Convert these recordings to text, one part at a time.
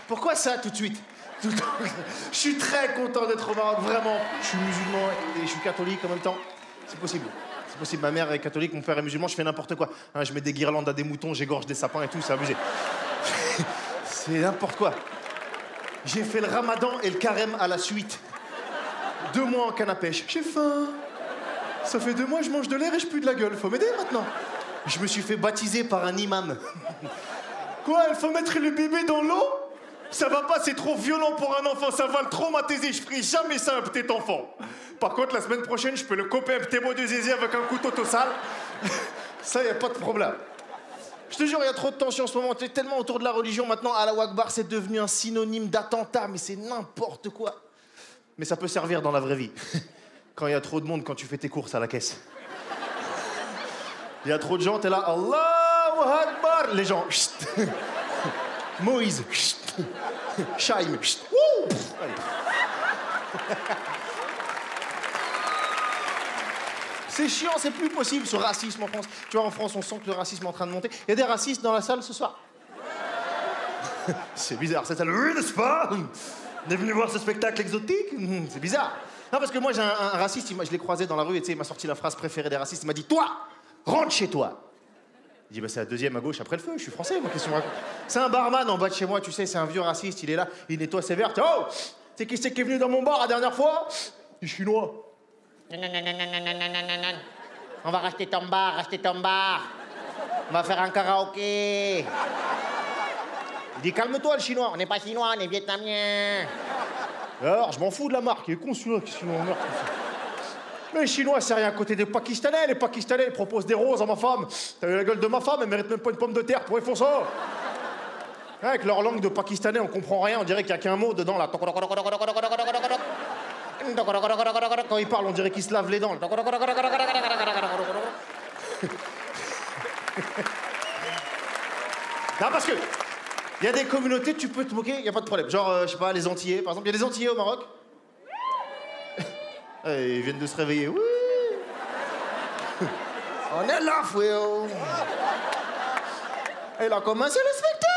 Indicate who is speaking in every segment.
Speaker 1: Pourquoi ça, tout de suite? Tout le temps. Je suis très content d'être au Maroc, vraiment. Je suis musulman et je suis catholique en même temps. C'est possible. C'est possible. Ma mère est catholique, mon père est musulman, je fais n'importe quoi. Hein, je mets des guirlandes à des moutons, j'égorge des sapins et tout, c'est abusé. C'est n'importe quoi. J'ai fait le ramadan et le carême à la suite. 2 mois en canne à pêche. J'ai faim. Ça fait 2 mois, je mange de l'air et je pue de la gueule. Faut m'aider maintenant. Je me suis fait baptiser par un imam. Quoi, il faut mettre le bébé dans l'eau? Ça va pas, c'est trop violent pour un enfant, ça va le traumatiser. Je ferai jamais ça à un petit enfant. Par contre, la semaine prochaine, je peux le couper un petit bout de zizi avec un couteau tout sale. Ça, y a pas de problème. Je te jure, il y a trop de tension en ce moment. T'es tellement autour de la religion maintenant. Allah Akbar, c'est devenu un synonyme d'attentat, mais c'est n'importe quoi. Mais ça peut servir dans la vraie vie. Quand il y a trop de monde, quand tu fais tes courses à la caisse. Il y a trop de gens, t'es là, Allahu Akbar. Les gens, chut. Moïse, chut. Shaim, chut. C'est chiant, c'est plus possible ce racisme en France. Tu vois, en France, on sent que le racisme est en train de monter. Il y a des racistes dans la salle ce soir. C'est bizarre, c'est ça le oui, n'est-ce pas? On est venu voir ce spectacle exotique? C'est bizarre. Non, parce que moi, j'ai un raciste, je l'ai croisé dans la rue et tu sais, il m'a sorti la phrase préférée des racistes. Il m'a dit, toi, rentre chez toi. Il dit, bah, c'est la deuxième à gauche après le feu, je suis français, moi, qu'est-ce qu'on raconte? C'est un barman en bas de chez moi, tu sais, c'est un vieux raciste, il est là, il nettoie ses verres. Oh, c'est qui c'est qui est venu dans mon bar la dernière fois? Il est chinois.
Speaker 2: Non. On va racheter ton bar. On va faire un karaoké.
Speaker 1: Il dit, calme-toi, le chinois.
Speaker 2: On n'est pas chinois, on est vietnamien.
Speaker 1: Alors, je m'en fous de la marque, il est con celui-là, qu'est-ce qu'il en meurt? Mais les Chinois, c'est rien à côté des Pakistanais. Les Pakistanais, ils proposent des roses à ma femme. T'as vu la gueule de ma femme, elle mérite même pas une pomme de terre. Pourquoi ils font ça? Avec leur langue de Pakistanais, on comprend rien, on dirait qu'il y a qu'un mot dedans, là. Quand ils parlent, on dirait qu'ils se lavent les dents. Non, parce que il y a des communautés, tu peux te moquer, il y a pas de problème. Genre, je sais pas, les Antillais, par exemple. Il y a des Antillais au Maroc. Ils viennent de se réveiller. Oui. On est là, frérot. Il a commencé le spectacle.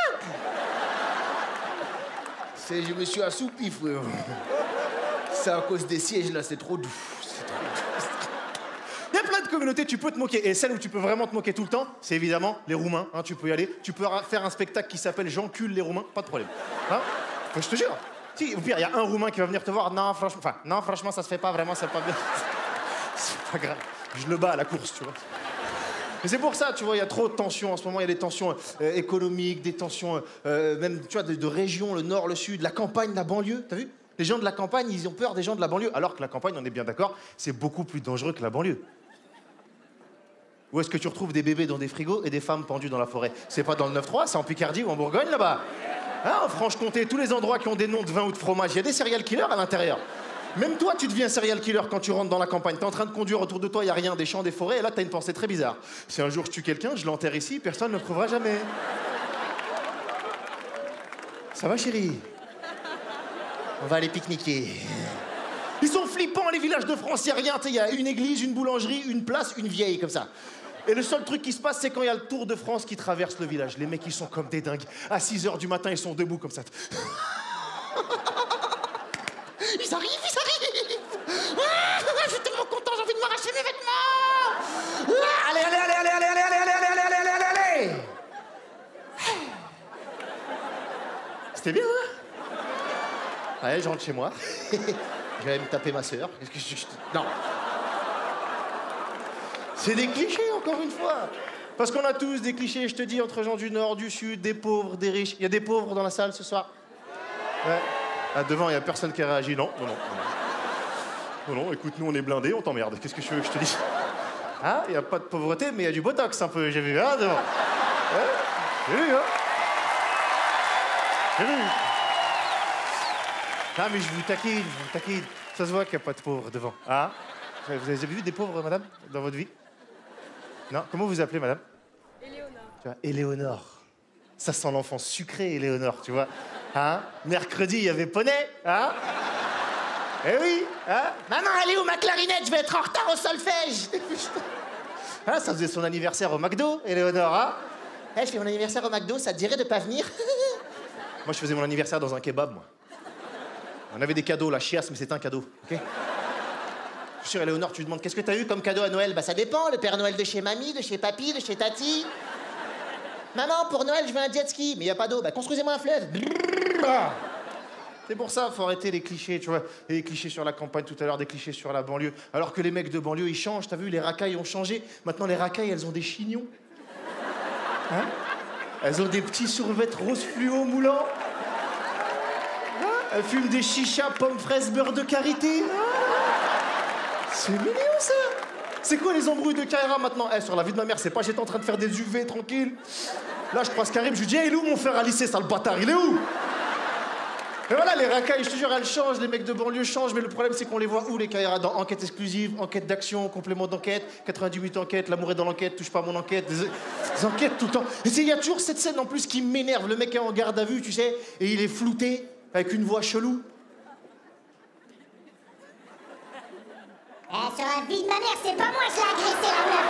Speaker 1: Je me suis assoupi, frérot. C'est à cause des sièges, là, c'est trop doux. Il y a plein de communautés, tu peux te moquer. Et celle où tu peux vraiment te moquer tout le temps, c'est évidemment les Roumains. Hein, tu peux y aller. Tu peux faire un spectacle qui s'appelle J'encule les Roumains. Pas de problème. Hein? Je te jure. Si, au pire, il y a un Roumain qui va venir te voir. Non, franchement, ça se fait pas vraiment, c'est pas bien. C'est pas grave. Je le bats à la course, tu vois. Mais c'est pour ça, tu vois, il y a trop de tensions en ce moment. Il y a des tensions économiques, des tensions même, tu vois, de régions, le nord, le sud, la campagne, la banlieue. T'as vu? Les gens de la campagne, ils ont peur des gens de la banlieue. Alors que la campagne, on est bien d'accord, c'est beaucoup plus dangereux que la banlieue. Où est-ce que tu retrouves des bébés dans des frigos et des femmes pendues dans la forêt? C'est pas dans le 9-3, c'est en Picardie ou en Bourgogne, là-bas. Hein, en Franche-Comté, tous les endroits qui ont des noms de vin ou de fromage, il y a des serial killers à l'intérieur. Même toi, tu deviens serial killer quand tu rentres dans la campagne. T'es en train de conduire autour de toi, il y a rien, des champs, des forêts, et là, t'as une pensée très bizarre. Si un jour je tue quelqu'un, je l'enterre ici, personne ne le trouvera jamais. Ça va, chérie? On va aller pique-niquer. Ils sont flippants, les villages de France, il y a rien. Il y a une église, une boulangerie, une place, une vieille, comme ça. Et le seul truc qui se passe, c'est quand il y a le Tour de France qui traverse le village. Les mecs, ils sont comme des dingues. À 6h du matin, ils sont debout comme ça. Ils arrivent. Ah, je suis tellement content, j'ai envie de m'arracher mes vêtements. Ah, allez. C'était bien, hein? Allez, je rentre chez moi. Je vais aller me taper ma sœur. Qu'est-ce que Non. C'est des clichés, encore une fois. Parce qu'on a tous des clichés, je te dis, entre gens du Nord, du Sud, des pauvres, des riches. Il y a des pauvres dans la salle ce soir? Ouais. Ah, devant, il n'y a personne qui a réagi. Non, écoute, nous, on est blindés, on t'emmerde. Qu'est-ce que je veux que je te dise? Ah, il n'y a pas de pauvreté, mais il y a du botox, un peu. J'ai vu, hein, devant. Ouais, j'ai vu, hein. J'ai vu. Ah, mais je vous taquine. Ça se voit qu'il n'y a pas de pauvres devant. Ah? Vous avez vu des pauvres, madame, dans votre vie? Non? Comment vous appelez, madame?
Speaker 3: Éléonore.
Speaker 1: Tu vois, Éléonore. Ça sent l'enfance sucrée, Éléonore, tu vois. Hein? Mercredi, il y avait poney, hein? Eh oui, hein?
Speaker 2: Maman, elle est où ma clarinette? Je vais être en retard au solfège.
Speaker 1: Hein, ça faisait son anniversaire au McDo, Éléonore, hein?
Speaker 2: Je fais mon anniversaire au McDo, ça te dirait de pas venir?
Speaker 1: Moi, je faisais mon anniversaire dans un kebab, moi. On avait des cadeaux, la chiasse, mais c'était un cadeau, ok? Je suis sûr, Éléonore, tu lui demandes qu'est-ce que t'as eu comme cadeau à Noël? Bah, ça dépend, le Père Noël de chez mamie, de chez papy, de chez tati. Maman, pour Noël, je veux un jet ski, mais y a pas d'eau. Bah, construisez-moi un fleuve. C'est pour ça, faut arrêter les clichés, tu vois. Et les clichés sur la campagne tout à l'heure, des clichés sur la banlieue. Alors que les mecs de banlieue, ils changent, t'as vu, les racailles ont changé. Maintenant, les racailles, elles ont des chignons. Hein? Elles ont des petits survêtements rose fluo moulants. Hein? Elles fument des chichas, pommes, fraises, beurre de karité. C'est mignon, ça. C'est quoi les embrouilles de Kaira maintenant? Eh, sur la vie de ma mère, c'est pas j'étais en train de faire des UV tranquille. Là, je croise Karim, je lui dis, hey, il est où mon frère à lycée, sale bâtard? Il est où? Et voilà, les racailles, je te jure, elles changent, les mecs de banlieue changent, mais le problème, c'est qu'on les voit où, les Kaira? Dans Enquête exclusive, Enquête d'action, Complément d'enquête, 98 enquêtes, L'amour est dans l'enquête, Touche pas à mon enquête, des enquêtes tout le temps. Et il y a toujours cette scène en plus qui m'énerve. Le mec est en garde à vue, tu sais, et il est flouté, avec une voix chelou.
Speaker 3: Eh, sur la vie de ma mère, c'est pas moi qui ai agressé la meuf.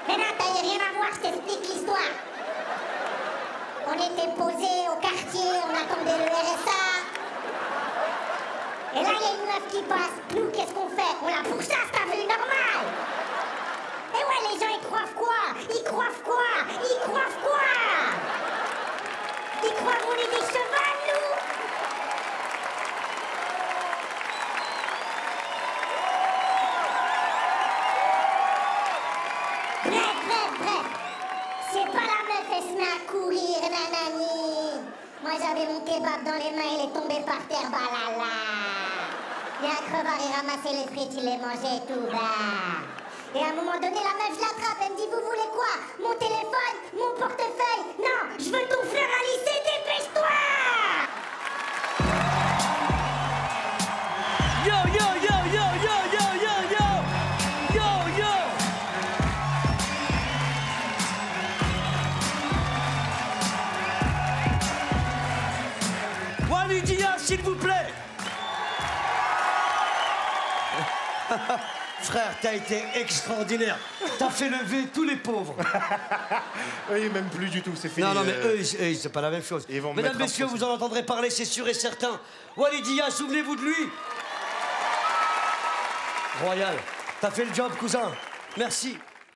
Speaker 3: Mais non, t'as rien à voir, je t'explique l'histoire. On était posés au quartier, on attendait le RSA. Et là, il y a une meuf qui passe. Nous, qu'est-ce qu'on fait? On la pourchasse, t'as vu, normal. Et ouais, les gens, ils croient quoi? Ils croient quoi? Ils croient quoi? Ils croient qu'on est des chevals, nous? Bref. C'est pas la meuf, elle se met à courir, nanani. Moi, j'avais mon kebab dans les mains, il est tombé par terre, balala. Il y a un crevard, il ramassait les frites, il les mangeait et tout, bah. Et à un moment donné, la meuf, je l'attrape, elle me dit, vous voulez quoi? Mon téléphone? Mon portefeuille? Non, je veux ton frère à lycée, dépêche-toi!
Speaker 4: Yo, yo, yo, yo, yo, yo, yo, yo! Yo, yo! Walidia, s'il vous plaît! Frère, t'as été extraordinaire. T'as fait lever tous les pauvres.
Speaker 1: Oui, même plus du tout, c'est fini.
Speaker 4: Non, mais eux, c'est pas la même chose.
Speaker 1: Ils vont me
Speaker 4: Mesdames,
Speaker 1: mettre en
Speaker 4: messieurs,
Speaker 1: procès.
Speaker 4: vous en entendrez parler, c'est sûr et certain. Walidia, souvenez-vous de lui. Royal, t'as fait le job, cousin. Merci.